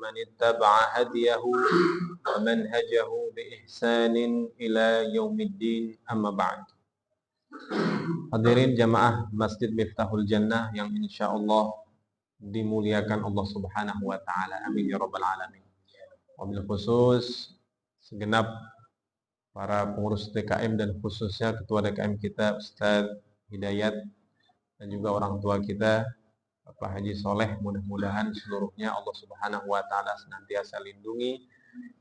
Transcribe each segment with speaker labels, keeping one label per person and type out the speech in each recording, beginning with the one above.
Speaker 1: من اتبع هديه ومنهجه بإحسان إلى يوم الدين أما بعد. Hadirin jamaah Masjid Miftahul Jannah yang insyaallah dimuliakan Allah Subhanahu wa taala. Amin ya rabbal alamin. Wabil khusus segenap para pengurus DKM dan khususnya ketua DKM kita Ustadz Hidayat dan juga orang tua kita Bapak Haji Soleh, mudah-mudahan seluruhnya Allah Subhanahu wa taala senantiasa lindungi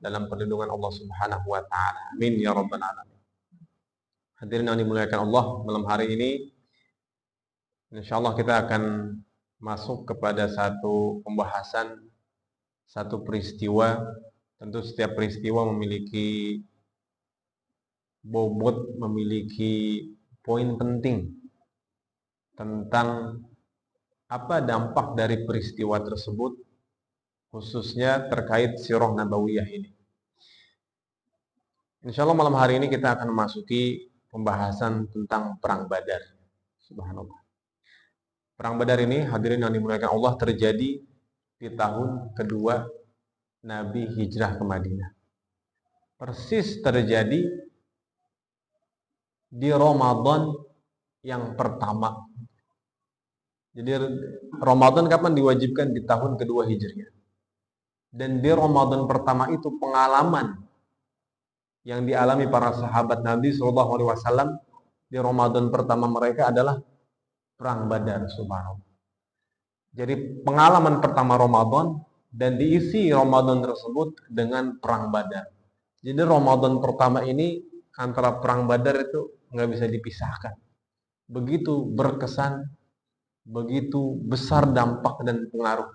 Speaker 1: dalam perlindungan Allah Subhanahu wa taala. Amin ya rabbal alamin. Hadirin yang dimuliakan Allah, malam hari ini insyaallah kita akan masuk kepada satu pembahasan satu peristiwa. Tentu setiap peristiwa memiliki bobot, memiliki poin penting tentang apa dampak dari peristiwa tersebut, khususnya terkait sirah nabawiyah ini. Insyaallah malam hari ini kita akan memasuki pembahasan tentang Perang Badar. Subhanallah. Perang Badar ini, hadirin yang dimuliakan Allah, terjadi di tahun kedua Nabi hijrah ke Madinah. Persis terjadi di Ramadan yang pertama. Jadi Ramadan kapan diwajibkan? Di tahun kedua hijriah. Dan di Ramadan pertama itu pengalaman yang dialami para sahabat Nabi SAW di Ramadan pertama mereka adalah Perang Badar. Subhanallah. Jadi pengalaman pertama Ramadan dan diisi Ramadan tersebut dengan Perang Badar. Jadi Ramadan pertama ini antara Perang Badar itu nggak bisa dipisahkan. Begitu berkesan, begitu besar dampak dan pengaruh.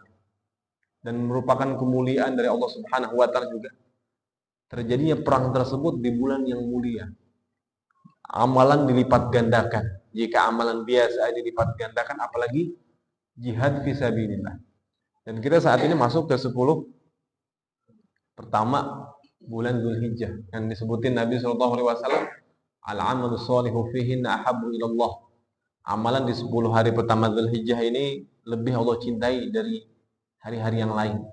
Speaker 1: Dan merupakan kemuliaan dari Allah Subhanahu wa taala juga. Terjadinya perang tersebut di bulan yang mulia. Amalan dilipat gandakan. Jika amalan biasa dilipat gandakan, apalagi jihad fisabilillah. Dan kita saat ini masuk ke 10 pertama bulan Dzulhijjah yang disebutin Nabi SAW, al-amalu sholihu fihinna ahabbu ilallah. Amalan di 10 hari pertama Dzulhijjah ini lebih Allah cintai dari hari-hari yang lain.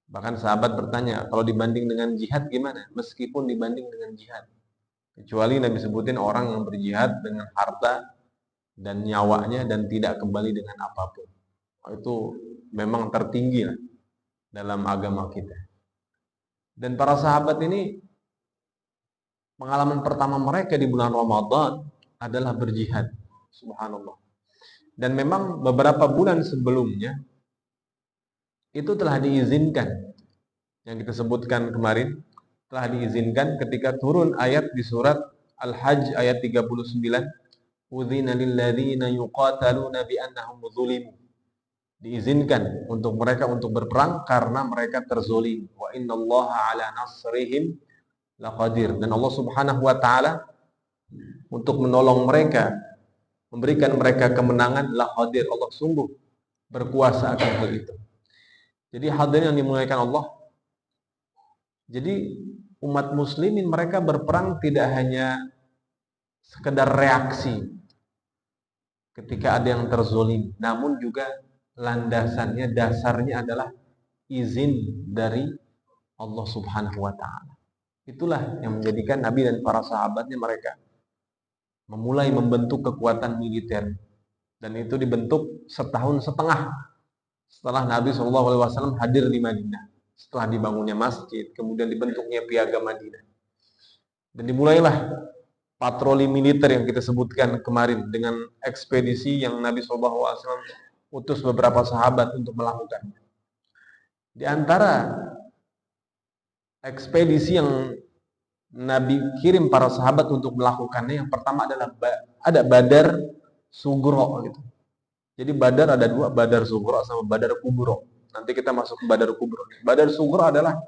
Speaker 1: Bahkan sahabat bertanya, kalau dibanding dengan jihad gimana? Meskipun dibanding dengan jihad. Kecuali Nabi sebutin orang yang berjihad dengan harta dan nyawanya dan tidak kembali dengan apapun. Itu memang tertinggi lah dalam agama kita. Dan para sahabat ini pengalaman pertama mereka di bulan Ramadan adalah berjihad. Subhanallah. Dan memang beberapa bulan sebelumnya itu telah diizinkan. Yang kita sebutkan kemarin telah diizinkan ketika turun ayat di surat Al-Hajj ayat 39, udzina lilladzina yuqataluna bi annahum zulimu. Diizinkan untuk mereka untuk berperang karena mereka terzolim. Wa innallaha ala nasrihim laqadir. Dan Allah Subhanahu wa taala untuk menolong mereka, memberikan mereka kemenangan, laqadir. Allah sungguh berkuasa akan hal itu. Jadi hadirin yang dimuliakan Allah, jadi umat muslimin mereka berperang tidak hanya sekedar reaksi ketika ada yang terzolim, namun juga landasannya, dasarnya adalah izin dari Allah Subhanahu wa taala. Itulah yang menjadikan Nabi dan para sahabatnya mereka memulai membentuk kekuatan militer. Dan itu dibentuk setahun setengah setelah Nabi SAW hadir di Madinah. Setelah dibangunnya masjid, kemudian dibentuknya Piagam Madinah. Dan dimulailah patroli militer yang kita sebutkan kemarin dengan ekspedisi yang Nabi SAW utus beberapa sahabat untuk melakukannya. Di antara ekspedisi yang Nabi kirim para sahabat untuk melakukannya, yang pertama adalah ada Badar Sugro gitu. Jadi Badar ada dua, Badar Sugro sama Badar Kubro. Nanti kita masuk ke Badar Kubro. Badar Sugro adalah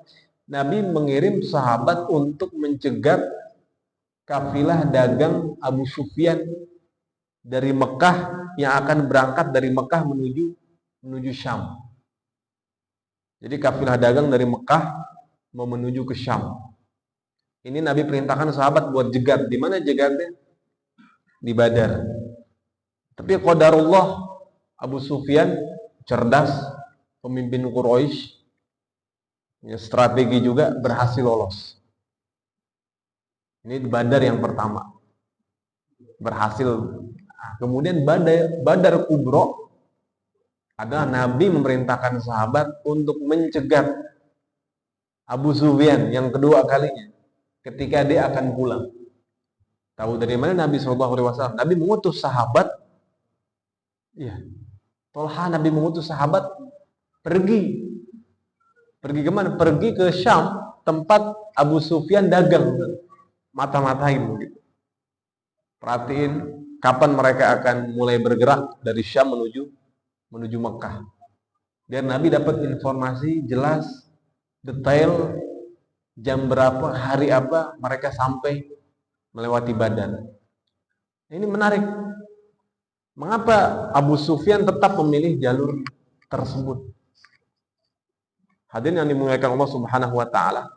Speaker 1: Nabi mengirim sahabat untuk mencegat kafilah dagang Abu Sufyan dari Mekah yang akan berangkat dari Mekah menuju Syam. Jadi kafilah dagang dari Mekah mau menuju ke Syam. Ini Nabi perintahkan sahabat buat jegat. Di mana jegatnya? Di Badar. Tapi qadarullah, Abu Sufyan cerdas, pemimpin Quraisy, punya strategi juga, berhasil lolos. Ini Badar yang pertama, berhasil. Nah, kemudian Badar Kubro adalah Nabi memerintahkan sahabat untuk mencegat Abu Sufyan yang kedua kalinya ketika dia akan pulang. Tahu dari mana Nabi SAW? Nabi mengutus sahabat, ya, Tolha, Nabi mengutus sahabat pergi kemana? Pergi ke Syam, tempat Abu Sufyan dagang, mata-matain gitu. Perhatiin kapan mereka akan mulai bergerak dari Syam menuju Mekah. Biar Nabi dapat informasi jelas, detail, jam berapa, hari apa mereka sampai melewati Badar. Ini menarik. Mengapa Abu Sufyan tetap memilih jalur tersebut? Hadirin yang dimuliakan Allah Subhanahu wa taala.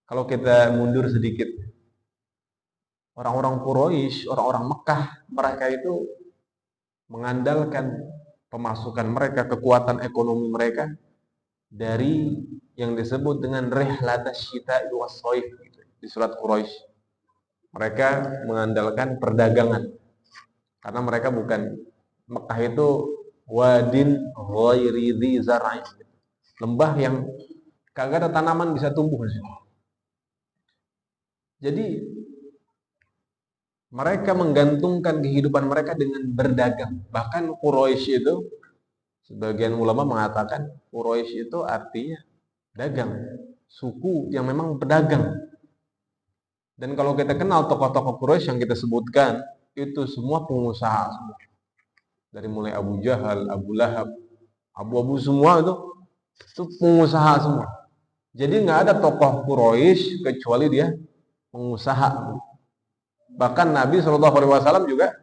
Speaker 1: Kalau kita mundur sedikit, orang-orang Quraisy, orang-orang Mekah, mereka itu mengandalkan pemasukan mereka, kekuatan ekonomi mereka dari yang disebut dengan rihlatash syita'i was-shaif di surat Quraisy. Mereka mengandalkan perdagangan. Karena mereka bukan, Mekah itu wadin ghairi dzi zar'in, lembah yang kagak ada tanaman bisa tumbuh di situ. Jadi mereka menggantungkan kehidupan mereka dengan berdagang. Bahkan Quraisy itu, sebagian ulama mengatakan Quraisy itu artinya dagang, suku yang memang pedagang. Dan kalau kita kenal tokoh-tokoh Quraisy yang kita sebutkan, itu semua pengusaha semua. Dari mulai Abu Jahal, Abu Lahab, Abu semua itu pengusaha semua. Jadi nggak ada tokoh Quraisy kecuali dia pengusaha. Bahkan Nabi SAW juga,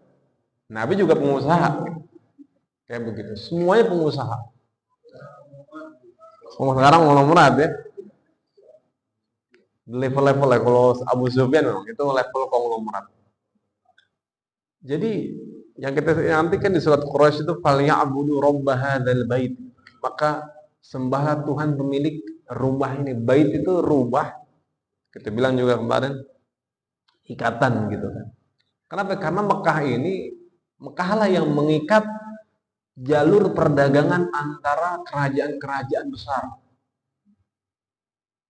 Speaker 1: Nabi juga pengusaha. Kayak begitu. Semuanya pengusaha. Sekarang nomor ya. Level-level ya. Kalau Abu Sufyan itu level konglomerat. Jadi yang kita nantikan di surat Quraisy itu falya'budu rabb hadzal bait. Maka sembahlah Tuhan pemilik rumah ini. Bait itu rumah. Kita bilang juga kemarin ikatan gitu kan. Kenapa? Karena Mekah lah yang mengikat jalur perdagangan antara kerajaan-kerajaan besar.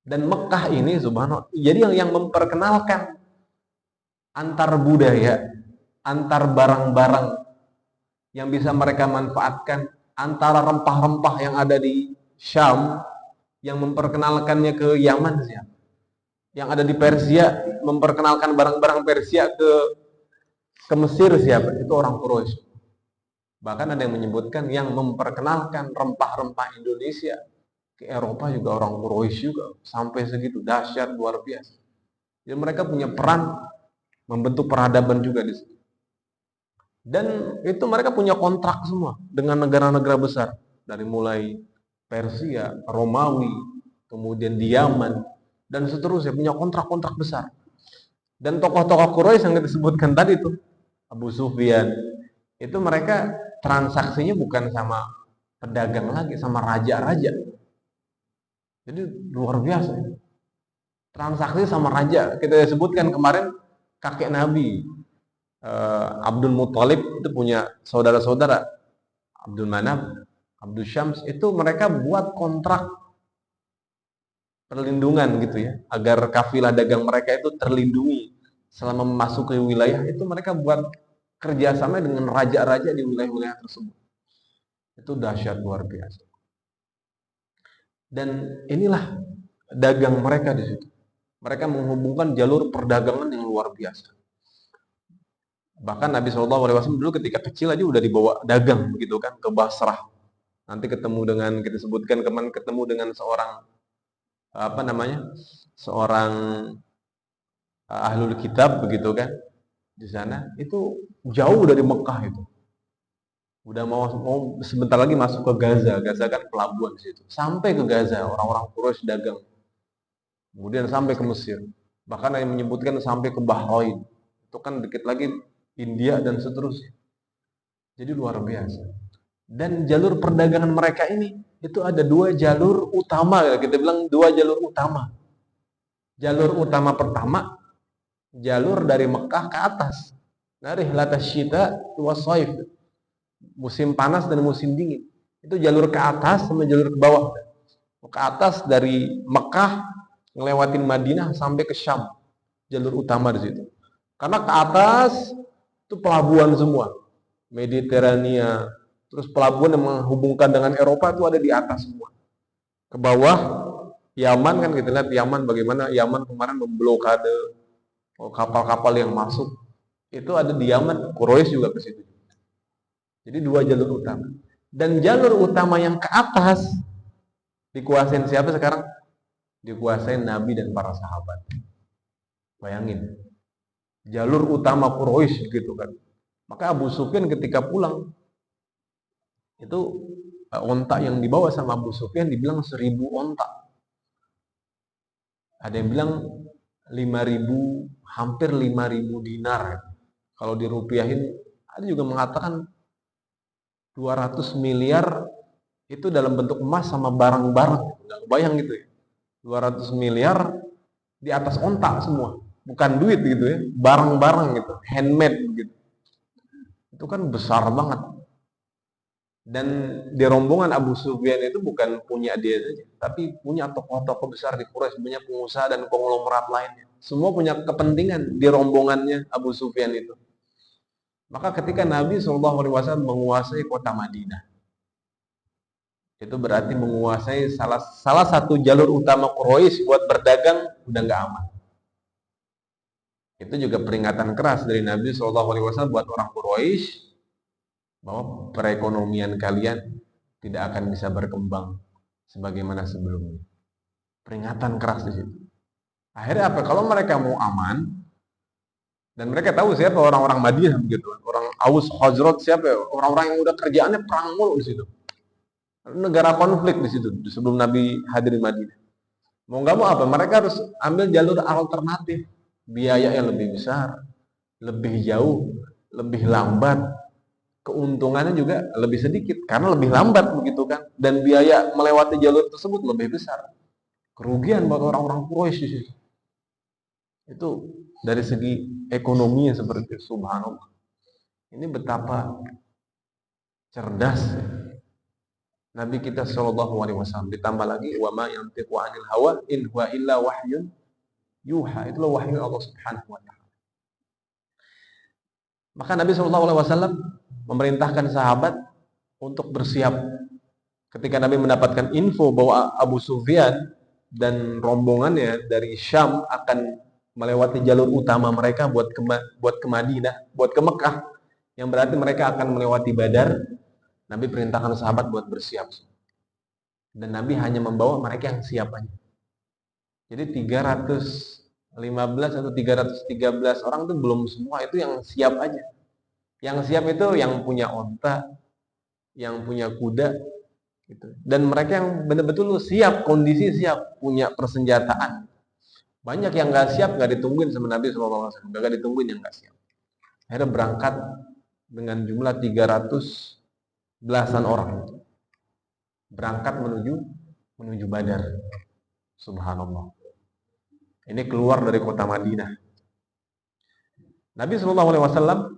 Speaker 1: Dan Mekah ini subhanallah, jadi yang memperkenalkan antar budaya, antar barang-barang yang bisa mereka manfaatkan, antara rempah-rempah yang ada di Syam, yang memperkenalkannya ke Yaman siapa? Yang ada di Persia, memperkenalkan barang-barang Persia ke Mesir siapa? Itu orang Quraisy. Bahkan ada yang menyebutkan yang memperkenalkan rempah-rempah Indonesia ke Eropa juga orang Quraisy juga, sampai segitu dahsyat luar biasa. Jadi mereka punya peran membentuk peradaban juga di situ. Dan itu mereka punya kontrak semua dengan negara-negara besar, dari mulai Persia, Romawi, kemudian di Yaman, dan seterusnya, punya kontrak-kontrak besar. Dan tokoh-tokoh Quraisy yang disebutkan tadi itu, Abu Sufyan, itu mereka transaksinya bukan sama pedagang lagi, sama raja-raja. Jadi luar biasa. Transaksi sama raja. Kita sebutkan kemarin kakek Nabi, Abdul Muthalib itu punya saudara-saudara, Abdul Manaf, Abdul Syams, itu mereka buat kontrak perlindungan gitu ya, agar kafilah dagang mereka itu terlindungi selama memasuki wilayah itu. Mereka buat kerjasama dengan raja-raja di wilayah-wilayah tersebut. Itu dahsyat luar biasa. Dan inilah dagang mereka di situ. Mereka menghubungkan jalur perdagangan yang luar biasa. Bahkan Nabi SAW dulu ketika kecil aja udah dibawa dagang begitu kan ke Basrah. Nanti kita sebutkan kemarin, ketemu dengan seorang seorang ahlul kitab begitu kan di sana. Itu jauh dari Mekah itu. Udah mau sebentar lagi masuk ke Gaza. Gaza kan pelabuhan di situ. Sampai ke Gaza orang-orang Quraisy dagang. Kemudian sampai ke Mesir. Bahkan yang menyebutkan sampai ke Bahrain. Itu kan dikit lagi India dan seterusnya. Jadi luar biasa. Dan jalur perdagangan mereka ini itu ada dua jalur utama, kita bilang dua jalur utama. Jalur utama pertama, jalur dari Mekah ke atas, dari rihlatas syita wa shaif, musim panas dan musim dingin. Itu jalur ke atas sama jalur ke bawah. Ke atas dari Mekah ngelewatin Madinah sampai ke Syam, jalur utama di situ. Karena ke atas itu pelabuhan semua, Mediterania, terus pelabuhan yang menghubungkan dengan Eropa itu ada di atas semua. Ke bawah Yaman, kan kita lihat Yaman, bagaimana Yaman kemarin memblokade kapal-kapal yang masuk, itu ada di Yaman. Quraisy juga ke situ. Jadi dua jalur utama. Dan jalur utama yang ke atas dikuasain siapa sekarang? Dikuasain Nabi dan para sahabat. Bayangin, jalur utama Quraisy gitu kan. Maka Abu Sufyan ketika pulang, itu onta yang dibawa sama Abu Sufyan dibilang 1000 onta. Ada yang bilang 5.000, hampir 5.000 dinar. Kalau dirupiahin, ada juga mengatakan 200 miliar itu dalam bentuk emas sama barang-barang. Nggak kebayang gitu ya. 200 miliar di atas onta semua. Bukan duit gitu ya, barang-barang gitu, handmade gitu. Itu kan besar banget. Dan di rombongan Abu Sufyan itu bukan punya dia saja, tapi punya tokoh-tokoh besar di Quraisy, punya pengusaha dan konglomerat lainnya. Semua punya kepentingan di rombongannya Abu Sufyan itu. Maka ketika Nabi SAW menguasai kota Madinah, itu berarti menguasai salah satu jalur utama Quraisy buat berdagang, udah nggak aman. Itu juga peringatan keras dari Nabi SAW buat orang Quraisy, bahwa perekonomian kalian tidak akan bisa berkembang sebagaimana sebelumnya. Peringatan keras di situ. Akhirnya apa? Kalau mereka mau aman, dan mereka tahu siapa orang-orang Madinah begitu, orang Aus Khazraj siapa, orang-orang yang udah kerjaannya perang mulu di situ. Negara konflik di situ sebelum Nabi hadir di Madinah. Mau nggak mau apa? Mereka harus ambil jalur alternatif, biaya yang lebih besar, lebih jauh, lebih lambat, keuntungannya juga lebih sedikit karena lebih lambat begitu kan, dan biaya melewati jalur tersebut lebih besar. Kerugian buat orang-orang Quraisy di situ. Itu dari segi ekonomi yang seperti itu, subhanallah. Ini betapa cerdas Nabi kita Shallallahu Alaihi Wasallam. Ditambah lagi wa ma yantiqu anil hawa in huwa illa wahyun yuha. Itulah wahyu Allah Subhanahu wa taala. Maka Nabi Shallallahu Alaihi Wasallam memerintahkan sahabat untuk bersiap. Ketika Nabi mendapatkan info bahwa Abu Sufyan dan rombongannya dari Syam akan melewati jalur utama mereka buat ke Madinah, buat ke Mekah, yang berarti mereka akan melewati Badar, Nabi perintahkan sahabat buat bersiap. Dan Nabi hanya membawa mereka yang siap aja. Jadi 315 atau 313 orang itu belum semua, itu yang siap aja. Yang siap itu yang punya onta, yang punya kuda, gitu. Dan mereka yang betul-betul siap, kondisi siap, punya persenjataan. Banyak yang nggak siap, nggak ditungguin sama Nabi SAW, nggak ditungguin yang nggak siap. Akhirnya berangkat dengan jumlah 300 belasan orang, berangkat menuju Badar. Subhanallah. Ini keluar dari kota Madinah. Nabi SAW,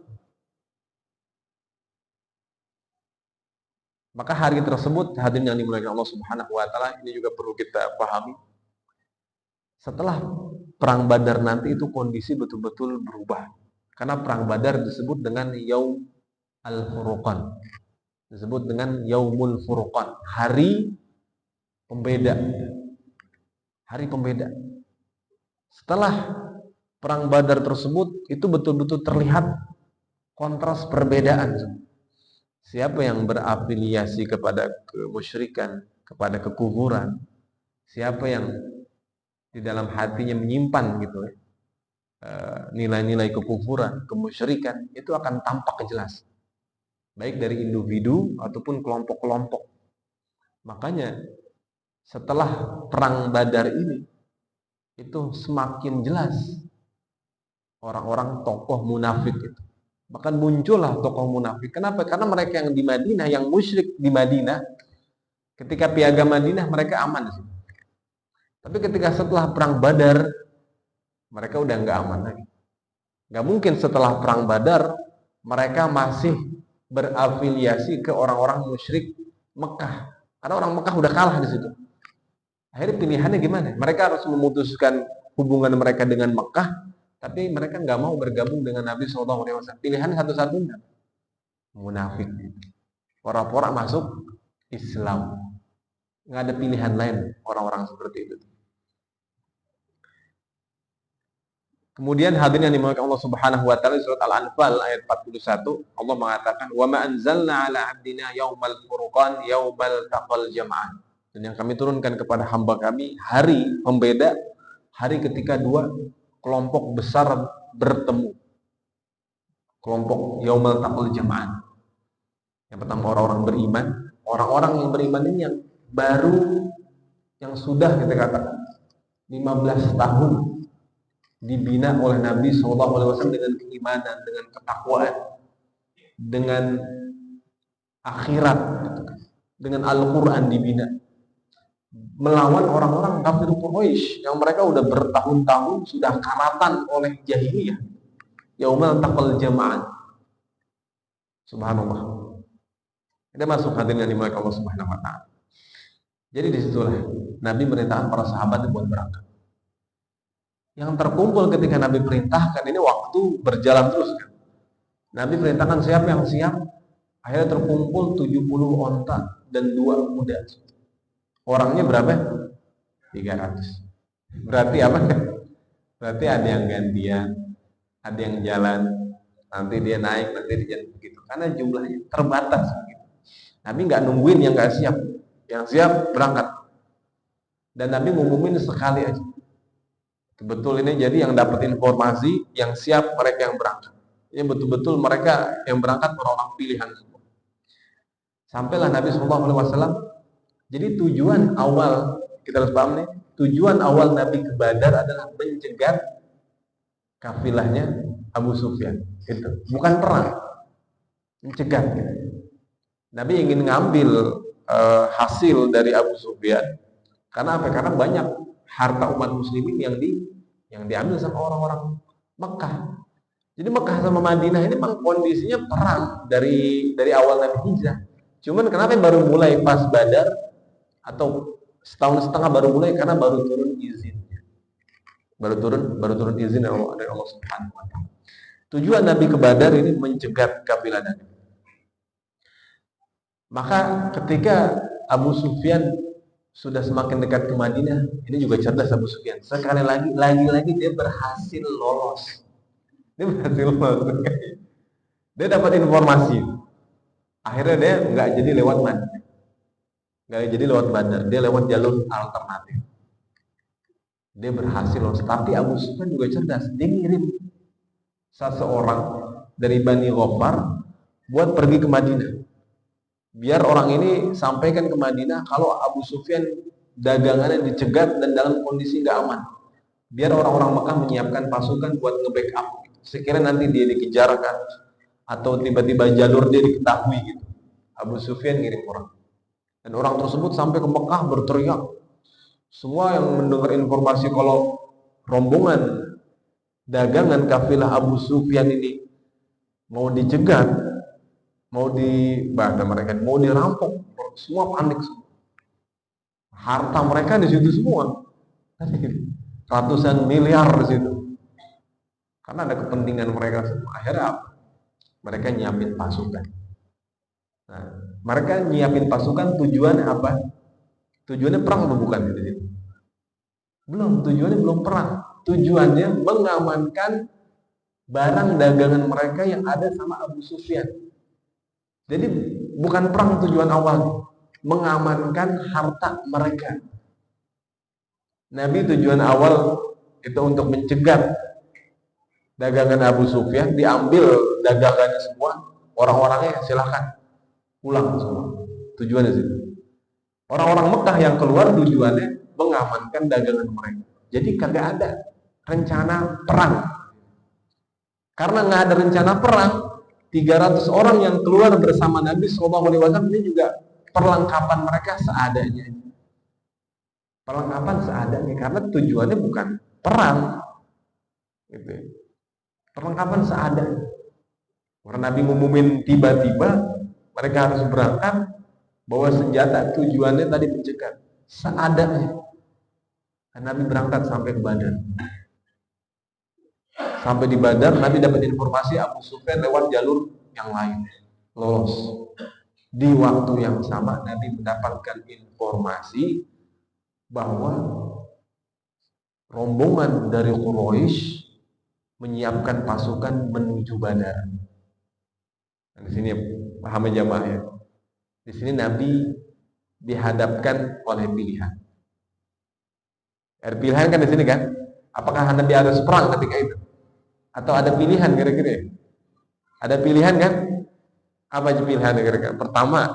Speaker 1: maka hari tersebut, hadirin yang dimuliakan Allah Subhanahu wa taala, ini juga perlu kita pahami. Setelah perang Badar nanti itu kondisi betul-betul berubah. Karena perang Badar disebut dengan Yaum Al-Furqan. Disebut dengan Yaumul Furqan, hari pembeda. Hari pembeda. Setelah perang Badar tersebut, itu betul-betul terlihat kontras perbedaan. Siapa yang berafiliasi kepada kemusyrikan, kepada kekufuran, siapa yang di dalam hatinya menyimpan gitu ya, nilai-nilai kekufuran, kemusyrikan, itu akan tampak jelas, baik dari individu ataupun kelompok-kelompok. Makanya setelah perang Badar ini, itu semakin jelas orang-orang tokoh munafik itu. Bahkan muncullah tokoh munafik. Kenapa? Karena mereka yang di Madinah, yang musyrik di Madinah, Ketika piagam Madinah mereka aman sih. Tapi ketika setelah perang Badar mereka udah nggak aman lagi. Nggak mungkin setelah perang Badar mereka masih berafiliasi ke orang-orang musyrik Mekah. Karena orang Mekah udah kalah di situ. Akhirnya pilihannya gimana? Mereka harus memutuskan hubungan mereka dengan Mekah, tapi mereka nggak mau bergabung dengan Nabi SAW. Pilihan satu-satunya munafik, pora-pora masuk Islam. Nggak ada pilihan lain orang-orang seperti itu. Kemudian hadirin yang dimuliakan Allah Subhanahu wa taala, surat Al-Anfal ayat 41, Allah mengatakan, "Wa ma anzalna 'ala 'abdina yaumal furqan yaumal taqal jam'an." Dan yang kami turunkan kepada hamba kami hari pembeda, hari ketika dua kelompok besar bertemu. Kelompok yaumal taqal jam'an. Yang pertama orang-orang beriman, orang-orang yang beriman ini yang baru, yang sudah kita katakan 15 tahun dibina oleh Nabi SAW dengan keimanan, dengan ketakwaan, dengan akhirat, dengan Al-Quran dibina, melawan orang-orang kafir Quraisy yang mereka udah bertahun-tahun sudah karatan oleh jahiliyah. Yaumal taqal jama'an. Subhanallah. Kita masuk hadirin yang dimuliakan Allah Subhanahu wa taala. Jadi disitulah Nabi merintahkan para sahabat buat berangkat. Yang terkumpul ketika Nabi perintahkan ini waktu berjalan terus kan. Nabi perintahkan siapa yang siap, akhirnya terkumpul 70 onta dan 2 kuda. Orangnya berapa? 300. Berarti apa? Berarti ada yang gantian, ada yang jalan, nanti dia naik, nanti dia jalan begitu. Karena jumlahnya terbatas begitu. Nabi nggak nungguin yang nggak siap, yang siap berangkat. Dan Nabi ngumumin sekali aja. Betul ini jadi yang dapat informasi, yang siap mereka yang berangkat. Ini betul-betul mereka yang berangkat orang-orang pilihan semua. Sampailah Nabi SAW. Jadi tujuan awal, kita harus paham nih, tujuan awal Nabi ke Badar adalah mencegat kafilahnya Abu Sufyan. Itu bukan perang, mencegat. Nabi ingin ngambil hasil dari Abu Sufyan. Karena apa? Karena banyak harta umat muslimin yang diambil sama orang-orang Mekah. Jadi Mekah sama Madinah ini memang kondisinya perang dari awal Nabi hijrah. Cuman kenapa baru mulai pas Badar atau setahun setengah baru mulai? Karena baru turun izinnya. Baru turun izin dari Allah Subhanahu wa taala. Tujuan Nabi ke Badar ini mencegat kafilah Nabi. Maka ketika Abu Sufyan sudah semakin dekat ke Madinah, ini juga cerdas Abu Sufyan. Sekali lagi dia berhasil lolos. Dia dapat informasi. Akhirnya dia nggak jadi lewat Madinah, nggak jadi lewat Badar, dia lewat jalur alternatif. Dia berhasil lolos. Tapi Abu Sufyan juga cerdas. Dia ngirim seseorang dari Bani Ghaffar buat pergi ke Madinah. Biar orang ini sampaikan ke Madinah kalau Abu Sufyan dagangannya dicegat dan dalam kondisi nggak aman. Biar orang-orang Mekah menyiapkan pasukan buat nge-backup. Sekiranya nanti dia dikejarkan atau tiba-tiba jalur dia diketahui gitu. Abu Sufyan ngirim orang. Dan orang tersebut sampai ke Mekah berteriak. Semua yang mendengar informasi kalau rombongan dagangan kafilah Abu Sufyan ini mau dicegat, mau dirampok, semua panik semua. Harta mereka di situ semua, ratusan miliar di situ. Karena ada kepentingan mereka semua. Akhirnya apa? Mereka nyiapin pasukan. Nah, mereka nyiapin pasukan tujuannya apa? Tujuannya perang atau bukan di situ? Belum, tujuannya belum perang. Tujuannya mengamankan barang dagangan mereka yang ada sama Abu Sufyan. Jadi bukan perang tujuan awal, mengamankan harta mereka. Nabi tujuan awal itu untuk mencegat dagangan Abu Sufyan, diambil dagangannya semua, orang-orangnya silahkan pulang semua. Tujuannya sih. Orang-orang Mekah yang keluar tujuannya mengamankan dagangan mereka. Jadi kagak ada rencana perang. Karena nggak ada rencana perang, 300 orang yang keluar bersama Nabi SAW ini juga perlengkapan mereka seadanya. Perlengkapan seadanya karena tujuannya bukan perang, gitu. Perlengkapan seadanya. Karena Nabi ngumumin tiba-tiba mereka harus berangkat, bawa senjata, tujuannya tadi mencegah seadanya. Dan Nabi berangkat sampai ke Badar. Sampai di Badar, Nabi dapat informasi Abu Sufyan lewat jalur yang lain, lolos. Di waktu yang sama, Nabi mendapatkan informasi bahwa rombongan dari Quraisy menyiapkan pasukan menuju Badar. Di sini paham jamaah ya. Di sini Nabi dihadapkan oleh pilihan. Ada pilihan kan di sini kan? Apakah Nabi harus perang ketika itu? Atau ada pilihan kira-kira? Ada pilihan kan? Apa aja pilihan kira-kira? Pertama,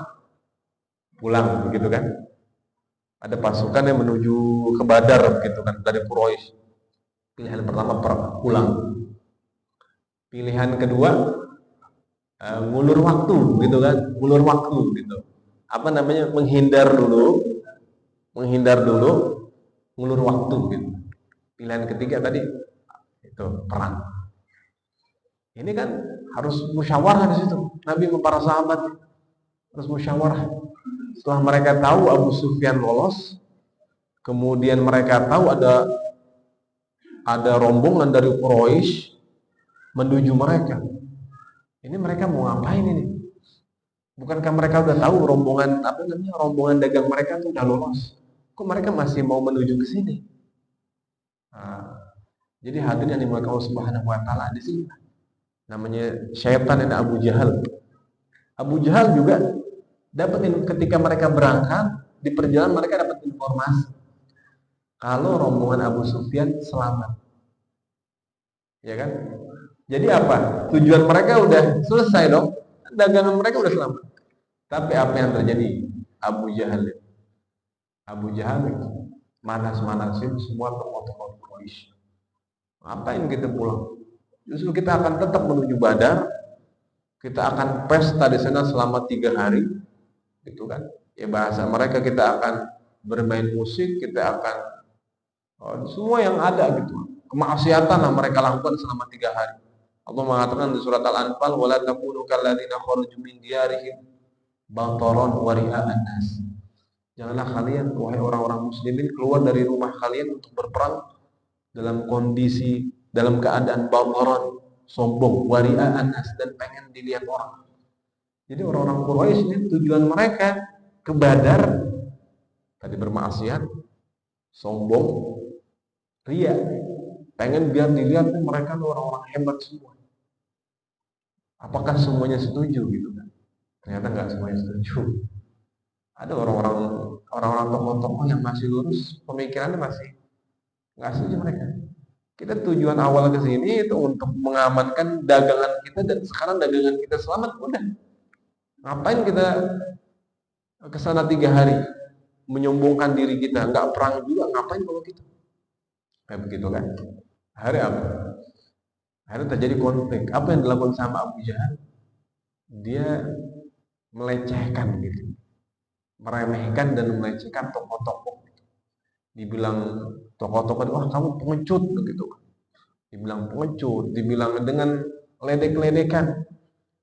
Speaker 1: pulang begitu kan? Ada pasukan yang menuju ke Badar begitu kan dari Quraisy. Pilihan pertama pulang. Pilihan kedua ngulur waktu gitu kan, ngulur waktu gitu. Apa namanya? Menghindar dulu, ngulur waktu gitu. Pilihan ketiga tadi itu perang. Ini kan harus musyawarah di situ. Nabi sama para sahabat harus musyawarah. Setelah mereka tahu Abu Sufyan lolos, kemudian mereka tahu ada rombongan dari Quraisy menuju mereka. Ini mereka mau ngapain ini? Bukankah mereka udah tahu rombongan dagang mereka tuh udah lolos? Kok mereka masih mau menuju ke sini? Nah, jadi hadirin yang dimuliakan Allah Subhanahu wa taala di sini. Namanya syaitan dan Abu Jahal. Abu Jahal juga ketika mereka berangkat di perjalanan mereka dapat informasi kalau rombongan Abu Sufyan selamat. Ya kan? Jadi apa? Tujuan mereka udah selesai dong. Dagangan mereka udah selamat. Tapi apa yang terjadi? Abu Jahal manas-manasin semua tokoh-tokoh Quraisy. Ngapain kita pulang? Justru kita akan tetap menuju Badar. Kita akan pesta di sana selama 3 hari. Gitu kan? Ya bahasa mereka kita akan bermain musik, kita akan semua yang ada gitu. Kemaksiatan yang mereka lakukan selama 3 hari. Allah mengatakan di surat Al-Anfal, "Wala takunu kalladzina kharaju min diyarihim bataran wa ria'an nas." Janganlah kalian wahai orang-orang muslimin keluar dari rumah kalian untuk berperang dalam keadaan bataran, sombong, wa ria'an nas, dan pengen dilihat orang. Jadi orang-orang Quraisy ini tujuan mereka ke Badar tadi bermaksiat, sombong, ria, pengen biar dilihat mereka orang-orang hebat semua. Apakah semuanya setuju gitu kan? Ternyata nggak semuanya setuju. Ada orang-orang tokoh-tokoh yang masih lurus, pemikirannya masih nggak setuju mereka. Kita tujuan awal ke sini itu untuk mengamankan dagangan kita dan sekarang dagangan kita selamat, udah. Ngapain kita ke sana 3 hari menyombongkan diri kita, nggak perang juga, ngapain kalau gitu? Kayak begitu kan? Akhirnya apa? Akhirnya terjadi konflik. Apa yang dilakukan sama Abu Jahal? Dia melecehkan gitu, meremehkan dan melecehkan tokoh-tokoh. Dibilang tokoh-tokoh, wah kamu pengecut begitu. Dibilang pengecut, dibilang dengan ledek-ledekan,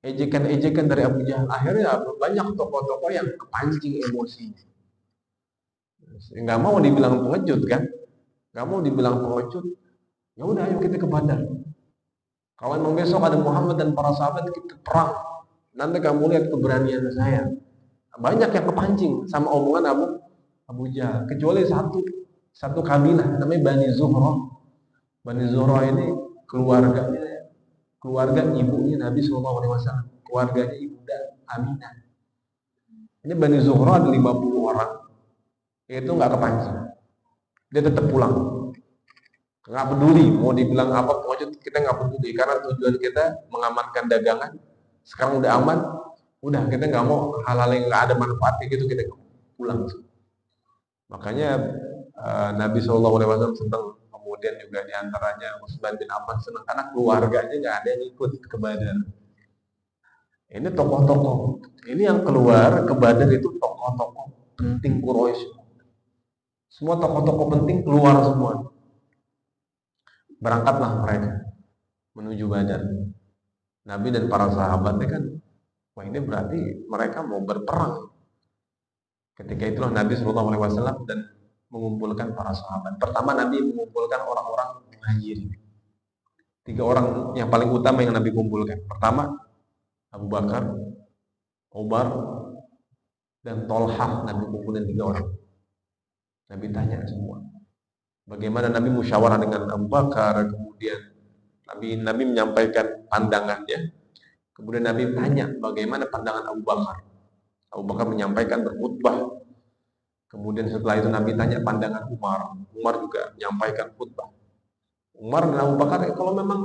Speaker 1: ejekan-ejekan dari Abu Jahal. Akhirnya banyak tokoh-tokoh yang kepancing emosinya. Nggak mau dibilang pengecut kan? Nggak mau dibilang pengecut. Ya udah, ayo kita ke Badar. Kalau memang besok ada Muhammad dan para sahabat, kita perang. Nanti kamu lihat keberanian saya. Banyak yang kepancing sama omongan Abu Jahal. Kecuali satu kabilah namanya Bani Zuhrah. Bani Zuhrah ini keluarga ibunya Nabi SAW. Keluarganya Ibunda Aminah. Ini Bani Zuhrah ada 50 orang. Itu nggak kepancing. Dia tetap pulang. Nggak peduli mau dibilang apa pokoknya kita nggak peduli karena tujuan kita mengamankan dagangan. Sekarang udah aman, udah kita nggak mau hal-hal yang nggak ada manfaatnya gitu, kita pulang. Makanya Nabi SAW senang, kemudian juga diantaranya Utsman bin Affan senang karena keluarganya nggak ada yang ikut ke Badar. Ini tokoh-tokoh. Ini yang keluar ke Badar itu tokoh-tokoh penting Quraisy. Semua tokoh-tokoh penting keluar semua. Berangkatlah mereka menuju Badar. Nabi dan para sahabatnya kan, wah ini berarti mereka mau berperang. Ketika itulah Nabi SAW dan mengumpulkan para sahabat. Pertama Nabi mengumpulkan orang-orang muhajirin. 3 orang yang paling utama yang Nabi kumpulkan. Pertama Abu Bakar, Umar, dan Tolhah. Nabi kumpulin 3 orang. Nabi tanya semua. Bagaimana Nabi musyawarah dengan Abu Bakar, kemudian Nabi menyampaikan pandangannya. Kemudian Nabi tanya bagaimana pandangan Abu Bakar. Abu Bakar menyampaikan berkhutbah. Kemudian setelah itu Nabi tanya pandangan Umar. Umar juga menyampaikan khutbah. Umar dan Abu Bakar, kalau memang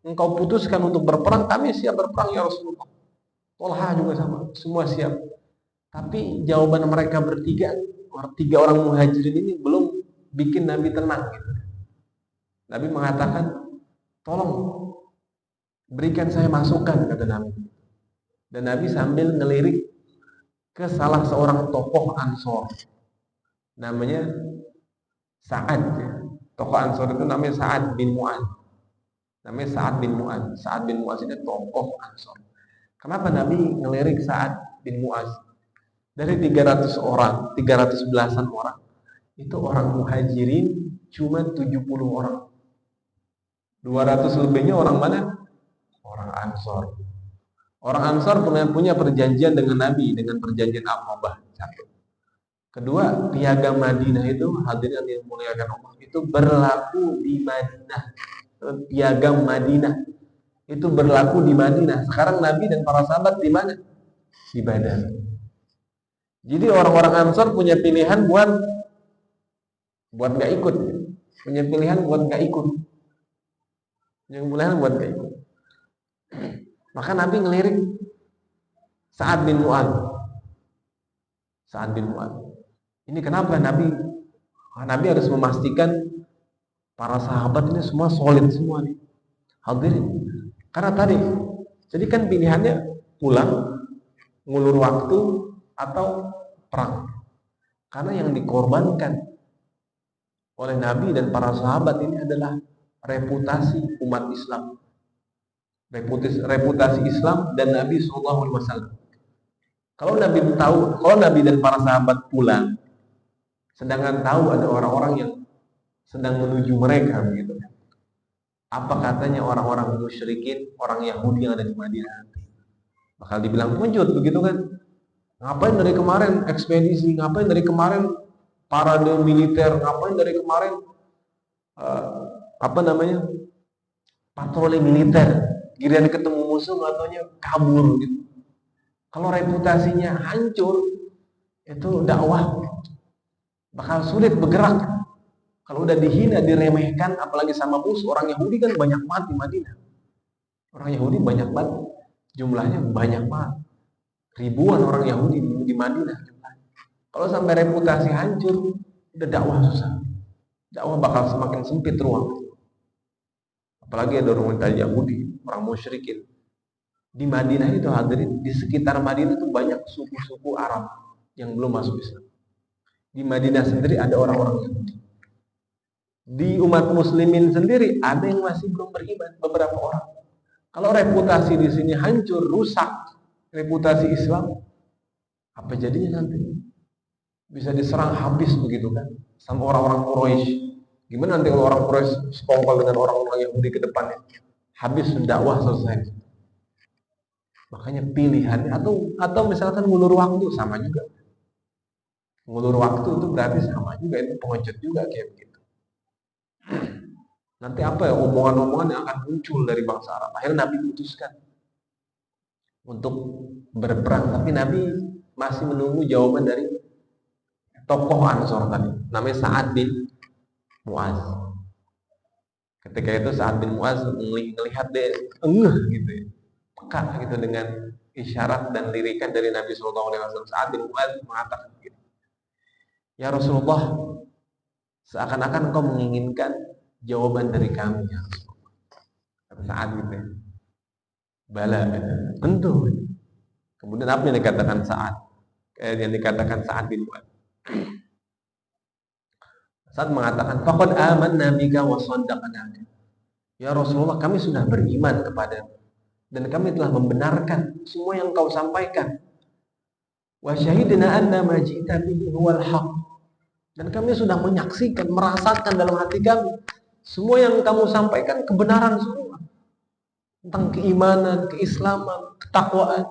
Speaker 1: engkau putuskan untuk berperang, kami siap berperang ya Rasulullah. Tolha juga sama, semua siap. Tapi jawaban mereka bertiga, 3 orang muhajirin ini belum bikin Nabi tenang. Nabi mengatakan, tolong berikan saya masukan, kata Nabi. Dan Nabi sambil ngelirik ke salah seorang tokoh Ansor, namanya Sa'ad. Tokoh Ansor itu namanya Sa'ad bin Mu'adz. Namanya Sa'ad bin Mu'adz. Sa'ad bin Mu'adz ini tokoh Ansor. Kenapa Nabi ngelirik Sa'ad bin Mu'adz? Dari 300 orang, 300 belasan orang, itu orang muhajirin cuma 70 orang. 200 lebihnya orang mana? Orang Ansor. Orang Ansor punya perjanjian dengan Nabi, dengan perjanjian Aqabah. Satu. Kedua, piagam Madinah itu, hadirin yang dimuliakan Allah, itu berlaku di Madinah. Piagam Madinah itu berlaku di Madinah. Sekarang Nabi dan para sahabat di mana? Di Badar. Jadi orang-orang Ansor punya pilihan buat nggak ikut, punya pilihan buat nggak ikut, punya pilihan buat nggak ikut. Maka Nabi ngelirik Sa'ad bin Mu'adz. Sa'ad bin Mu'adz. Ini kenapa Nabi harus memastikan para sahabat ini semua solid semua nih. Hadirin. Karena tadi, jadi kan pilihannya pulang, ngulur waktu, atau perang. Karena yang dikorbankan oleh Nabi dan para sahabat ini adalah reputasi umat Islam. Reputasi Islam dan Nabi SAW. Kalau Nabi dan para sahabat pulang, sedangkan tahu ada orang-orang yang sedang menuju mereka, begitu. Apa katanya orang-orang musyrikin, orang Yahudi yang ada di Madinah? Bakal dibilang pengecut, begitu kan? Ngapain dari kemarin ekspedisi? Ngapain dari kemarin parade militer? Ngapain dari kemarin patroli militer? Giliran ketemu musuh nggak taunya kabur gitu. Kalau reputasinya hancur, itu dakwah bakal sulit bergerak. Kalau udah dihina, diremehkan, apalagi sama musuh. Orang Yahudi kan banyak mati di Madinah. Orang Yahudi banyak banget, jumlahnya banyak banget. Ribuan orang Yahudi di Madinah. Kalau sampai reputasi hancur, udah dakwah susah. Dakwah bakal semakin sempit ruang. Apalagi ada orang Yahudi, orang musyrikin. Di Madinah itu, hadirin, di sekitar Madinah itu banyak suku-suku Arab yang belum masuk Islam. Di Madinah sendiri ada orang-orang Yahudi. Di umat muslimin sendiri ada yang masih belum beriman, beberapa orang. Kalau reputasi di sini hancur, rusak reputasi Islam, apa jadinya nanti? Bisa diserang habis begitu kan, sama orang-orang Quraisy. Gimana nanti kalau orang Quraisy sekongkol dengan orang-orang Yahudi ke depannya? Habis dakwah selesai. Makanya pilihannya, atau misalkan ngulur waktu, sama juga. Ngulur waktu itu berarti sama juga, itu pengecut juga kayak begitu. Nanti apa ya omongan-omongan yang akan muncul dari bangsa Arab. Akhirnya Nabi putuskan untuk berperang, tapi Nabi masih menunggu jawaban dari tokoh Ansor tadi, namanya Sa'ad bin Mu'adz. Ketika itu Sa'ad bin Mu'adz melihat dia gitu ya, peka gitu dengan isyarat dan lirikan dari Nabi SAW. Sa'ad bin Mu'adz mengatakan gitu, ya Rasulullah, seakan-akan engkau menginginkan jawaban dari kami, ya Rasulullah. Kata Sa'ad gitu ya, bala, tentu. Kemudian apa yang dikatakan Sa'ad bin Mu'adz? Sa'ad mengatakan, faqad amanna bika wa saddaqnaka. Ya Rasulullah, kami sudah beriman kepadamu dan kami telah membenarkan semua yang kau sampaikan. Wa syahidna anna ma ji'ta bihi huwal haq. Dan kami sudah menyaksikan, merasakan dalam hati kami semua yang kamu sampaikan kebenaran semua. Tentang keimanan, keislaman, ketakwaan,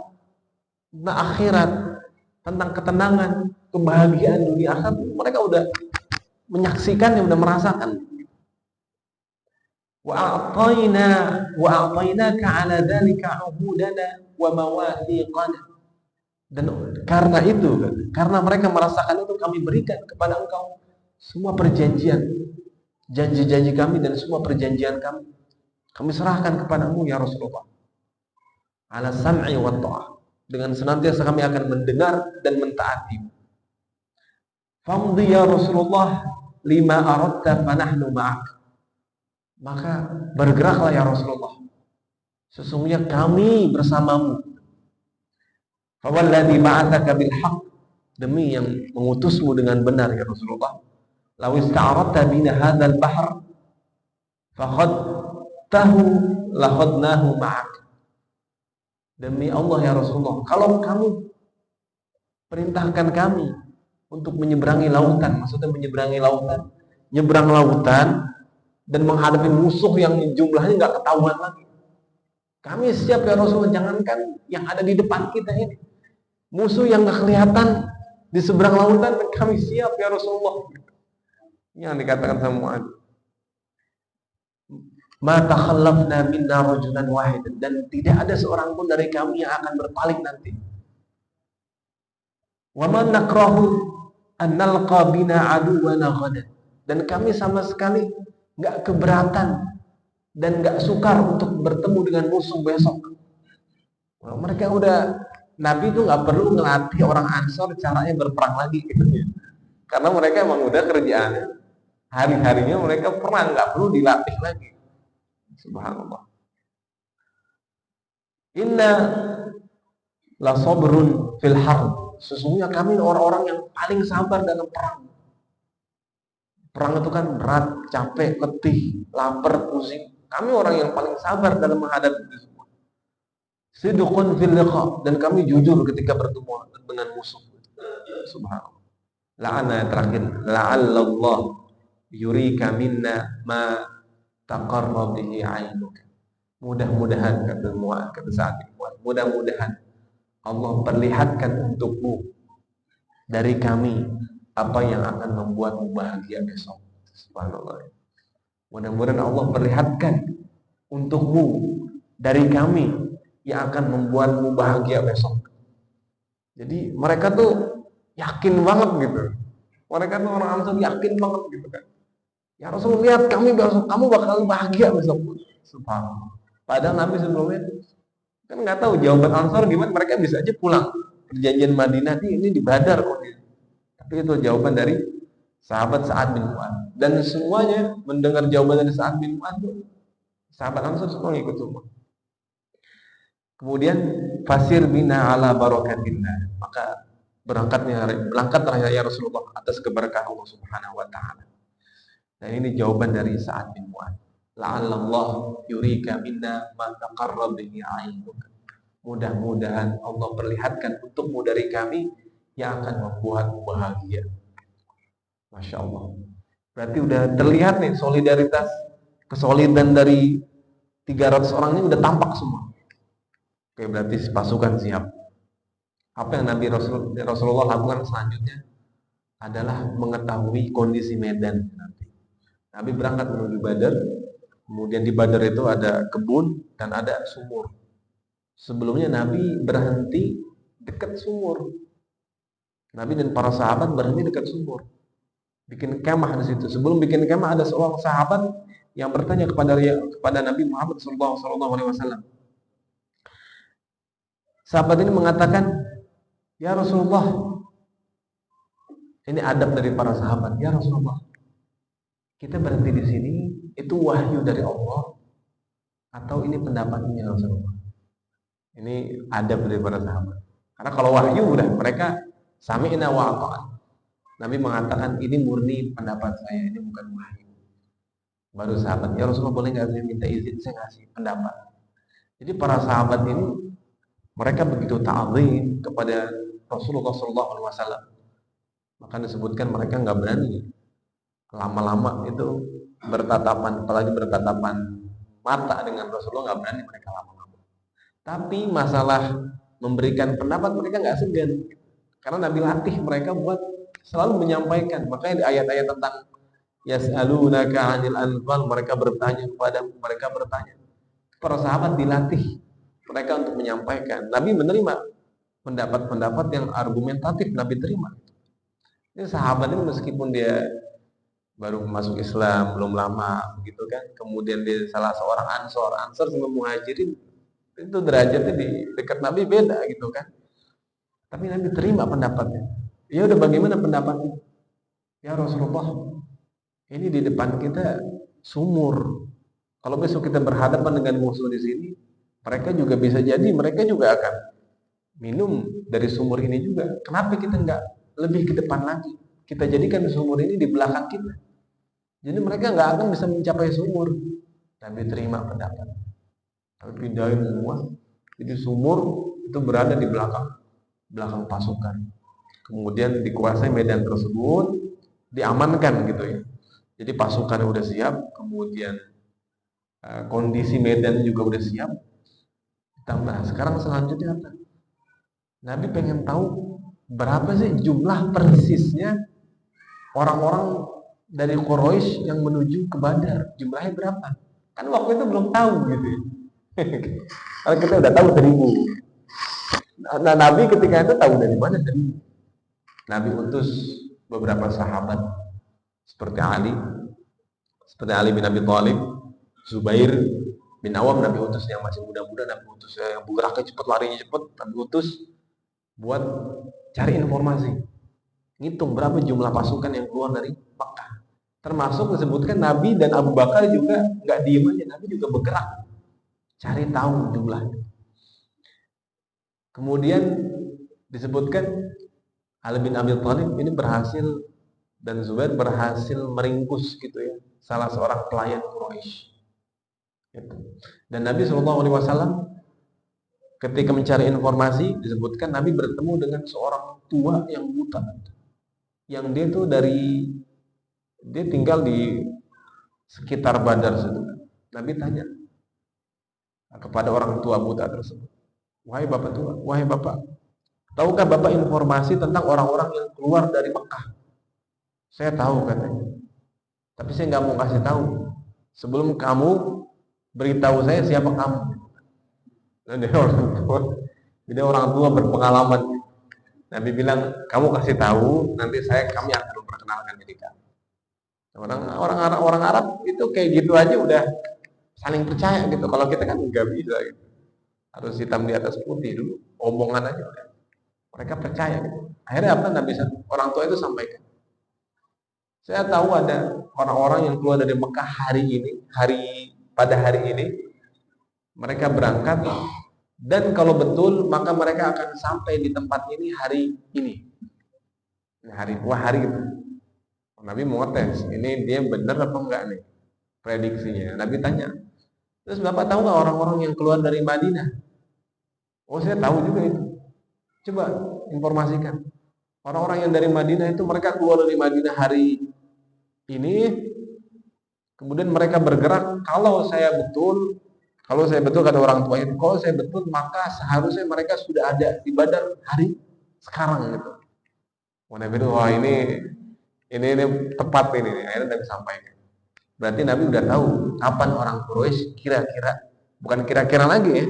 Speaker 1: tentang akhirat, tentang ketenangan, kebahagiaan dunia akhirat. Mereka udah menyaksikan, udah merasakan. Wa a'tainaka 'ala dzalika 'uhudana wa mawathiqana. Dan karena itu, karena mereka merasakan itu, kami berikan kepada engkau semua perjanjian, janji-janji kami dan semua perjanjian kami. Kami serahkan kepadamu ya Rasulullah. Ala sam'i wa ta'ah. Dengan senantiasa kami akan mendengar dan mentaati. Famdi ya Rasulullah lima aradta fanahnu ma'ak. Maka bergeraklah ya Rasulullah. Sesungguhnya kami bersamamu. Fawalladhi ba'athaka bil haqq. Demi yang mengutusmu dengan benar ya Rasulullah. Law ista'aradta bina hadzal bahr fakhadtahu lakhadnahu ma'ak. Demi Allah ya Rasulullah, kalau kamu perintahkan kami untuk menyeberangi lautan, maksudnya menyeberangi lautan, nyebrang lautan dan menghadapi musuh yang jumlahnya nggak ketahuan lagi, kami siap ya Rasulullah. Jangankan yang ada di depan kita ini, musuh yang nggak kelihatan di seberang lautan, kami siap ya Rasulullah. Yang dikatakan sama Mu'adz, ma takhallafna minna rajulan wahid, dan tidak ada seorang pun dari kami yang akan berpaling nanti. Wa man nakrahu an nalqa bina aduwana ghadan, dan kami sama sekali enggak keberatan dan enggak sukar untuk bertemu dengan musuh besok. Nah, mereka udah, Nabi itu enggak perlu ngelatih orang Ansor caranya berperang lagi gitu ya. Karena mereka emang udah kerjaannya hari-harinya mereka perang, enggak perlu dilatih lagi. Subhanallah. Inna la sabrun fil harb. Sesungguhnya kami orang-orang yang paling sabar dalam perang. Perang itu kan berat, capek, letih, lapar, pusing. Kami orang yang paling sabar dalam menghadapi itu semua. Sidqun fil liqa, dan kami jujur ketika bertemu dengan musuh. Subhanallah. La'ana terakhir, la'allallah yurika minna ma taqarrab bihi 'ainuka. Mudah-mudahan kata Sa'ad bin Mu'adz, mudah-mudahan Allah perlihatkan untukmu dari kami apa yang akan membuatmu bahagia besok. Subhanallah. Mudah-mudahan Allah perlihatkan untukmu dari kami yang akan membuatmu bahagia besok. Jadi mereka tuh yakin banget gitu. Mereka tuh orang Ansor yakin banget gitu kan. Ya Rasul, lihat kami besok, kamu bakal bahagia besok. Subhanallah. Padahal Nabi sebelumnya kan nggak tahu jawaban Ansor gimana, mereka bisa aja pulang. Perjanjian Madinah ini di Badar kok. Tapi itu jawaban dari sahabat Sa'ad bin Mu'adz. Dan semuanya mendengar jawaban dari Sa'ad bin Mu'adz, sahabat Ansor semua ngikut semua. Kemudian fasir bina ala barakatillah. Maka berangkatlah ya Rasulullah atas keberkahan Allah Subhanahu wa taala. Dan ini jawaban dari Sa'ad bin Mu'adz. La'allallah yurika minna ma taqarrab bihi 'ainuka. Mudah-mudahan Allah perlihatkan untukmu dari kami yang akan membuatmu bahagia. Masya Allah. Berarti udah terlihat nih solidaritas, kesolidan dari 300 orang ini udah tampak semua. Oke, berarti pasukan siap. Apa yang Rasulullah lakukan selanjutnya adalah mengetahui kondisi medan nanti. Nabi berangkat menuju Badar, kemudian di Badar itu ada kebun dan ada sumur. Sebelumnya Nabi berhenti dekat sumur. Nabi dan para sahabat berhenti dekat sumur, bikin kemah di situ. Sebelum bikin kemah ada seorang sahabat yang bertanya kepada Nabi Muhammad SAW. Sahabat ini mengatakan, ya Rasulullah, ini adab dari para sahabat. Ya Rasulullah, kita berhenti di sini, itu wahyu dari Allah atau ini pendapatnya Rasulullah? Ini adab dari para sahabat. Karena kalau wahyu udah mereka sami'na wa ata'na. Nabi mengatakan ini murni pendapat saya, ini bukan wahyu. Baru sahabat, ya Rasulullah boleh nggak saya minta izin, saya ngasih pendapat. Jadi para sahabat ini mereka begitu ta'zim kepada Rasulullah SAW. Maka disebutkan mereka nggak berani lama-lama itu bertatapan, apalagi bertatapan mata dengan Rasulullah, nggak berani mereka lama-lama. Tapi masalah memberikan pendapat mereka nggak segan, karena Nabi latih mereka buat selalu menyampaikan. Makanya di ayat-ayat tentang yas'alunaka 'anil anfal, mereka bertanya kepada mereka bertanya. Para sahabat dilatih mereka untuk menyampaikan. Nabi menerima pendapat-pendapat yang argumentatif, Nabi terima. Ini sahabat ini meskipun dia baru masuk Islam belum lama begitu kan, kemudian dia salah seorang Ansor sama Muhajirin, itu derajatnya di dekat Nabi beda gitu kan. Tapi Nabi terima pendapatnya. Ya udah, bagaimana pendapatnya? Ya Rasulullah, ini di depan kita sumur. Kalau besok kita berhadapan dengan musuh di sini, mereka juga bisa jadi mereka juga akan minum dari sumur ini juga. Kenapa kita nggak lebih ke depan lagi? Kita jadikan sumur ini di belakang kita. Jadi mereka nggak akan bisa mencapai sumur. Nabi terima pendapat. Tapi pindahin semua. Jadi sumur itu berada di belakang pasukan. Kemudian dikuasai medan tersebut, diamankan gitu ya. Jadi pasukan udah siap, kemudian kondisi medan juga udah siap. Ditambah sekarang selanjutnya apa? Nabi pengen tahu berapa sih jumlah persisnya orang-orang dari Quraisy yang menuju ke Badar. Jumlahnya berapa? Kan waktu itu belum tahu gitu ya. Kalau kita udah tahu 1.000. Nah, Nabi ketika itu tahu dari mana 1.000. Nabi utus beberapa sahabat seperti Ali bin Abi Thalib, Zubair bin Awam. Nabi utus yang masih muda-muda, Nabi utus yang bergeraknya cepat, larinya cepat, Nabi utus buat cari informasi, ngitung berapa jumlah pasukan yang keluar dari Makkah. Termasuk disebutkan Nabi dan Abu Bakar juga nggak diem aja, Nabi juga bergerak cari tahu jumlahnya. Kemudian disebutkan Ali bin Abi Thalib ini berhasil, dan Zubair berhasil meringkus gitu ya salah seorang pelayan Quraisy. Gitu. Dan Nabi SAW ketika mencari informasi disebutkan Nabi bertemu dengan seorang tua yang buta, yang dia tuh dia tinggal di sekitar Badar situ. Nabi tanya kepada orang tua buta tersebut, wahai bapak tua, wahai bapak, tahukah bapak informasi tentang orang-orang yang keluar dari Mekah? Saya tahu katanya, tapi saya nggak mau kasih tahu sebelum kamu beritahu saya siapa kamu. Jadi orang tua berpengalaman. Nabi bilang, kamu kasih tahu, nanti kami akan memperkenalkan diri kamu. Orang Arab itu kayak gitu aja udah saling percaya gitu. Kalau kita kan nggak bisa gitu. Harus hitam di atas putih dulu, omongan aja udah. Mereka percaya gitu. Akhirnya apa Nabi orang tua itu sampaikan, saya tahu ada orang-orang yang keluar dari Mekah pada hari ini mereka berangkat, dan kalau betul maka mereka akan sampai di tempat ini hari ini. Hari gitu. Nabi mau tes, ini dia benar apa enggak nih prediksinya. Nabi tanya, terus bapak tahu nggak orang-orang yang keluar dari Madinah? Oh, saya tahu juga itu. Coba informasikan. Orang-orang yang dari Madinah itu mereka keluar dari Madinah hari ini, kemudian mereka bergerak. Kalau saya betul kata orang tua itu, kalau saya betul maka seharusnya mereka sudah ada di Badar hari sekarang gitu. Nabi itu, wah ini tepat ini. Akhirnya Nabi sampaikan. Berarti Nabi udah tahu kapan orang Quraisy kira-kira, bukan kira-kira lagi ya,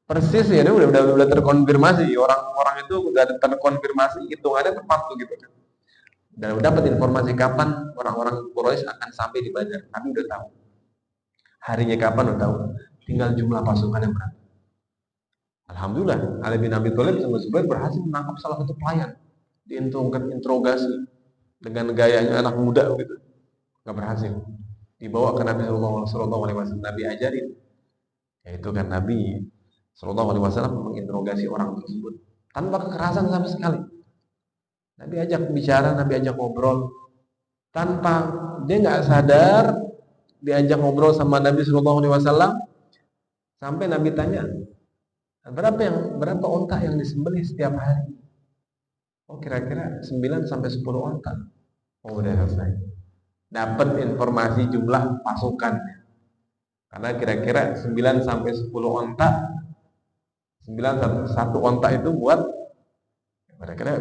Speaker 1: persis ya, ini udah terkonfirmasi, orang-orang itu udah terkonfirmasi, hitungannya tepat tuh gitu kan. Dan udah dapat informasi kapan orang-orang Quraisy akan sampai di Badar. Nabi udah tahu. Harinya kapan udah tahu. Tinggal jumlah pasukan yang berapa. Alhamdulillah, Ali bin Abi Thalib sama Zubair berhasil menangkap salah satu pelayan. Diinterogasi dengan gayanya anak muda gitu. Gak berhasil. Dibawa ke Nabi Sallallahu Alaihi Wasallam. Nabi ajarin. Yaitu kan Nabi Sallallahu Alaihi Wasallam menginterogasi orang tersebut. tanpa kekerasan sama sekali. Nabi ajak bicara, Nabi ajak ngobrol, tanpa dia nggak sadar diajak ngobrol sama Nabi Shallallahu Alaihi Wasallam sampai Nabi tanya berapa onta yang disembelih setiap hari? Oh kira-kira 9 sampai 10 onta. Oh udah selesai. Dapat informasi jumlah pasukan. Karena kira-kira 9 sampai 10 onta, 9 satu onta itu buat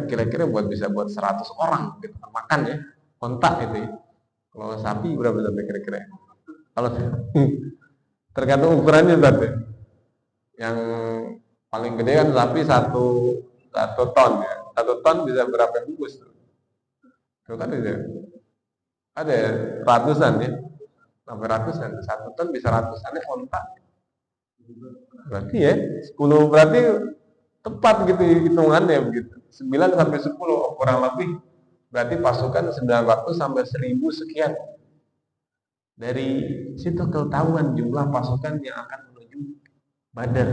Speaker 1: kira-kira bisa buat 100 orang gitu, makan ya. Onta itu ya. Kalau sapi berapa kira-kira? Kalau tergantung ukurannya tadi. Yang paling gede kan sapi satu ton ya. 1 ton bisa berapa bungkus tuh? Itu kan ada ratusan ya. Sampai ratusan. 1 ton bisa ratusan ya onta. Berarti ya 10 berarti tepat gitu hitungannya begitu. 9 sampai 10 kurang lebih. Berarti pasukan 900 sampai 1000 sekian. Dari situ ketahuan jumlah pasukan yang akan menuju Badar.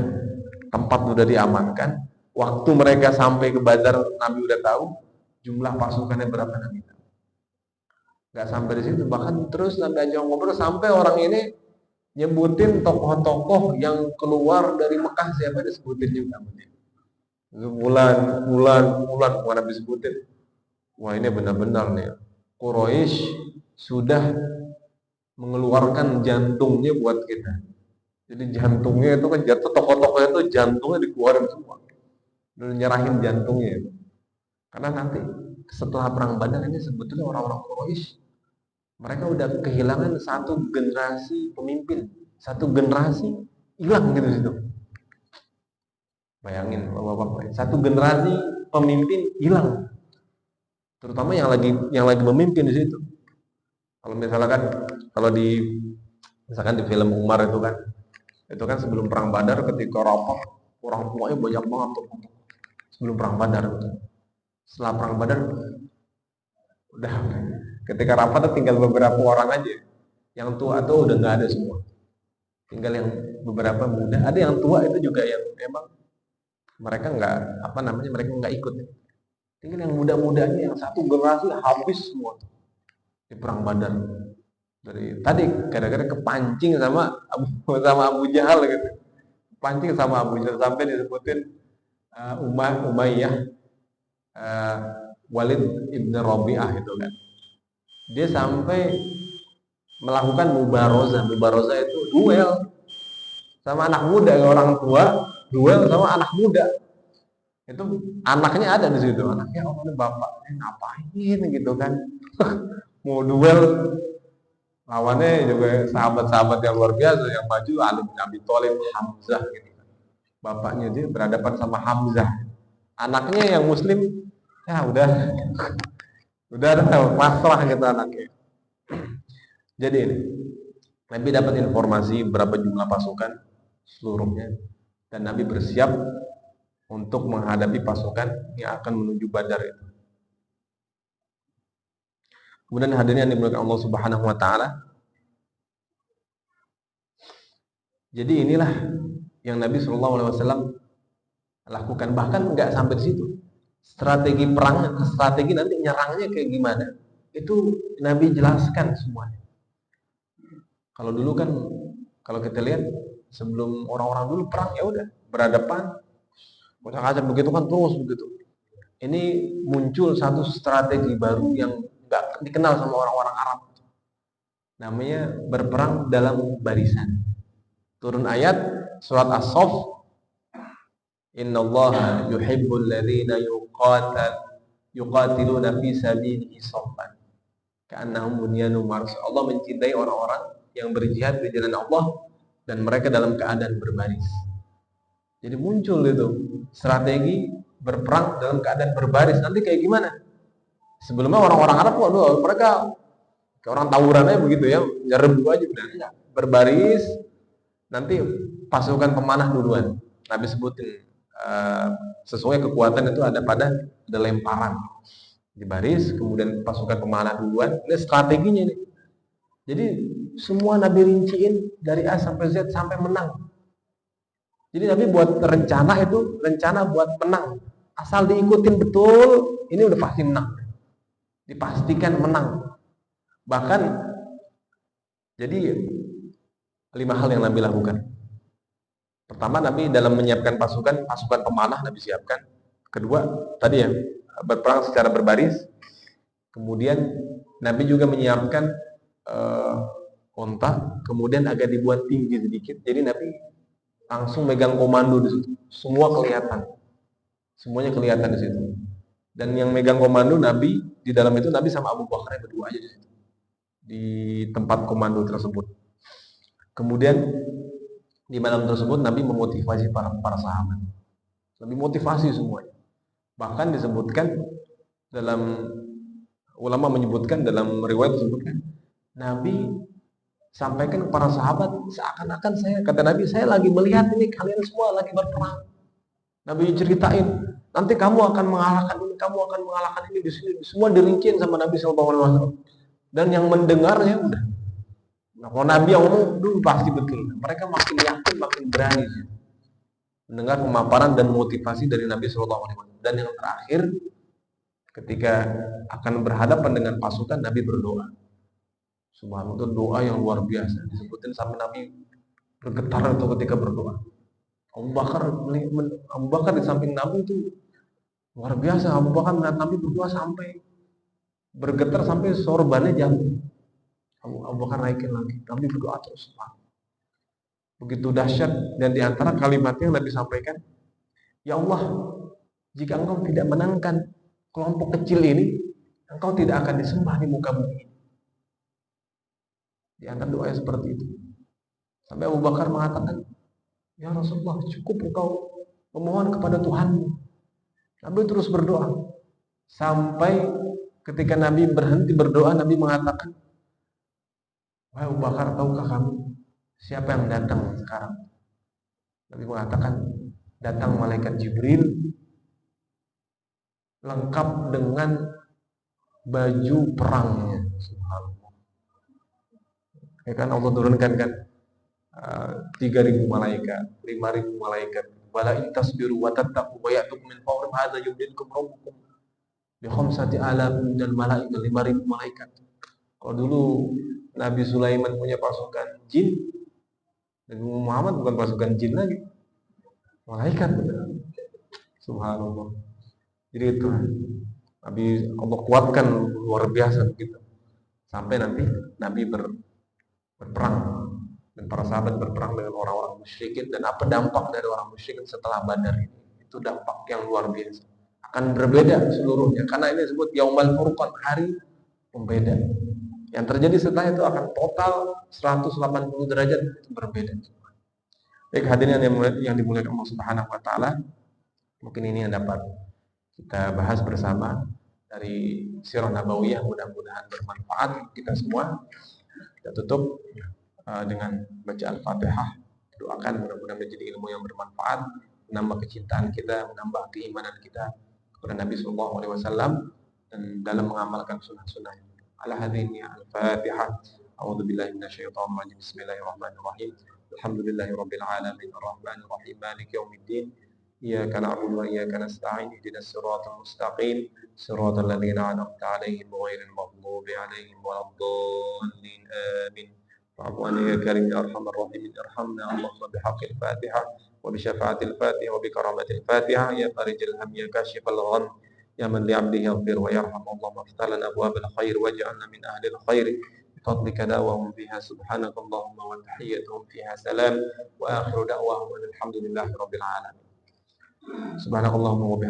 Speaker 1: Tempat sudah diamankan. Waktu mereka sampai ke Badar, Nabi udah tahu jumlah pasukannya berapa Nabi tahu. Gak sampai di situ, bahkan terus Nabi ajak ngobrol sampai orang ini nyebutin tokoh-tokoh yang keluar dari Mekah, siapa disebutin juga. Bulan Nabi sebutin. Wah ini benar-benar nih, Quraisy sudah mengeluarkan jantungnya buat kita. Jadi jantungnya itu kan jatuh, tokoh-tokohnya itu jantungnya dikeluarin semua. Dan nyerahin jantungnya. Karena nanti setelah perang Badar ini sebetulnya orang-orang Quraisy mereka udah kehilangan satu generasi pemimpin, satu generasi hilang gitu situ. Bayangin bapak-bapak, satu generasi pemimpin hilang. Terutama yang lagi memimpin di situ. Kalau misalkan misalkan di film Umar itu kan sebelum perang Badar ketika rapat orang tuanya banyak banget tuh sebelum perang Badar gitu. Setelah perang Badar udah ketika rapat tinggal beberapa orang aja. Yang tua tuh udah nggak ada semua. Tinggal yang beberapa muda. Ada yang tua itu juga yang memang mereka mereka nggak ikut. Tinggal yang muda-mudanya yang satu generasi habis semua di perang Badar. Dari tadi gara-gara kepancing sama Abu Jahal gitu. Pancing sama Abu Jahal sampai disebutin Umayyah Walid ibn Rabi'ah itu kan. Dia sampai melakukan mubarozah. Mubarozah itu duel sama anak muda, orang tua duel sama anak muda. Itu anaknya ada di situ. Anaknya ini bapaknya ngapain gitu kan. Mau duel lawannya juga sahabat-sahabat yang luar biasa yang maju Ali bin Abi Thalib, Hamzah gitu kan. Bapaknya dia berhadapan sama Hamzah. Anaknya yang muslim ya udah ada pasrah gitu anaknya. Jadi ini Nabi dapat informasi berapa jumlah pasukan seluruhnya dan Nabi bersiap untuk menghadapi pasukan yang akan menuju Badar itu. Kemudian hadirin yang dimuliakan Allah Subhanahu wa taala. Jadi inilah yang Nabi Shallallahu alaihi wasallam lakukan, bahkan nggak sampai di situ. Strategi perang, strategi nanti nyerangnya kayak gimana? Itu Nabi jelaskan semuanya. Kalau dulu kan kalau kita lihat sebelum orang-orang dulu perang ya udah berhadapan macam-macam begitu kan terus begitu. Ini muncul satu strategi baru yang nggak dikenal sama orang-orang Arab. Namanya berperang dalam barisan. Turun ayat surat As-Saff. Innallaha yuhibbul ladzina yuqatiluna fi sabilihi saffan. Ka'annahum bunyanun marsus. Allah mencintai orang-orang yang berjihad di jalan Allah dan mereka dalam keadaan berbaris. Jadi muncul itu strategi berperang dalam keadaan berbaris. Nanti kayak gimana? Sebelumnya orang-orang Arab mereka kayak orang tawurannya begitu ya, nyerbu aja udah enggak. Berbaris, nanti pasukan pemanah duluan. Nabi sebutin sesuai kekuatan itu ada lemparan di baris, kemudian pasukan pemanah duluan. Ini strateginya nih. Jadi semua Nabi rinciin dari A sampai Z sampai menang. Jadi Nabi buat rencana buat menang. asal diikutin betul, ini udah pasti menang. Dipastikan menang. Bahkan jadi 5 hal yang Nabi lakukan. Pertama, Nabi dalam menyiapkan pasukan pemanah Nabi siapkan. Kedua, tadi ya, berperang secara berbaris. Kemudian Nabi juga menyiapkan onta, kemudian agak dibuat tinggi sedikit. Jadi Nabi langsung megang komando di situ. Semua kelihatan. Semuanya kelihatan di situ. Dan yang megang komando Nabi, di dalam itu Nabi sama Abu Bakar berdua aja di situ. Di tempat komando tersebut. Kemudian di malam tersebut Nabi memotivasi para sahabat. Nabi motivasi semuanya. Bahkan disebutkan dalam ulama menyebutkan dalam riwayat disebutkan Nabi sampaikan ke para sahabat seakan-akan kata Nabi, saya lagi melihat ini kalian semua lagi berperang. Nabi ceritain, nanti kamu akan mengalahkan ini, kamu akan mengalahkan ini di sini. Semua dirinciin sama Nabi SAW. Dan yang mendengarnya udah. Nah, kalau Nabi yang ngomong dulu pasti betul. Mereka makin yakin, makin berani mendengar pemaparan dan motivasi dari Nabi SAW. Dan yang terakhir, ketika akan berhadapan dengan pasukan, Nabi berdoa. Subhanallah, itu doa yang luar biasa. Disebutin sampai Nabi bergetar itu ketika berdoa. Abu Bakar di samping Nabi itu luar biasa. Abu Bakar melihat Nabi berdoa sampai bergetar sampai sorbannya jatuh. Abu Bakar naikin lagi. Nabi berdoa terus. Begitu dahsyat, dan di antara kalimatnya yang Nabi sampaikan, ya Allah, jika engkau tidak menangkan kelompok kecil ini, engkau tidak akan disembah di muka bumi. Di antara doa seperti itu. Sampai Abu Bakar mengatakan, ya Rasulullah, cukup engkau memohon kepada Tuhanmu. Nabi terus berdoa. Sampai ketika Nabi berhenti berdoa, Nabi mengatakan, wahai Abu Bakar, tahukah kamu siapa yang datang sekarang? Nabi mengatakan, datang malaikat Jibril lengkap dengan baju perangnya. Subhanallah. Ya kan Allah turunkan kan 3.000 malaikat, 5.000 malaikat. Wala in tasbiru wa tattaqu wa ya'tukum min fawrihim hadza yumdidkum rabbukum bi khamsati alafin minal malaikati, 5.000 malaikat. Kalau dulu Nabi Sulaiman punya pasukan jin, Nabi Muhammad bukan pasukan jin lagi, malaikat. Subhanallah. Jadi itu Nabi Allah kuatkan luar biasa begitu. Sampai nanti Nabi berperang dan para sahabat berperang dengan orang-orang musyrikin. Dan apa dampak dari orang musyrikin setelah Badar ini? Itu dampak yang luar biasa. Akan berbeda seluruhnya. Karena ini disebut Yaumal Furqan, hari pembeda. Yang terjadi setelah itu akan total 180 derajat berbeda. Baik hadirin yang dimuliakan Allah Subhanahu wa taala, mungkin ini yang dapat kita bahas bersama dari Sirah Nabawiyah, mudah-mudahan bermanfaat kita semua. Kita tutup dengan baca Al-Fatihah. Doakan mudah-mudahan menjadi ilmu yang bermanfaat, menambah kecintaan kita, menambah keimanan kita kepada Nabi SAW dan dalam mengamalkan sunnah-sunnah. Ala hadhihi Al-Fatihah. A'udzu billahi minasyaitonir rajim. Bismillahirrahmanirrahim. Alhamdulillahirabbil alamin arrahmanir rahim maliki yaumiddin. إياك نعبد وإياك نستعين اهدنا الصراط المستقيم صراط الذين أنعمت عليهم غير المغضوب عليهم ولا الضالين آمين واعف عنا يا كريم يا أرحم الراحمين ارحمنا اللهم بحق الفاتحة وبشفاعة الفاتحة وبكرامة الفاتحة يا فارج الهم يا كاشف الغم يا من لعبده يغفر ويرحم اللهم افتح لنا أبواب الخير واجعلنا من أهل الخير بفضلك دعواهم فيها سبحانك اللهم وتحيتهم فيها سلام وآخر دعواهم أن الحمد لله رب العالمين. Subhanakallahumma wa bihamdika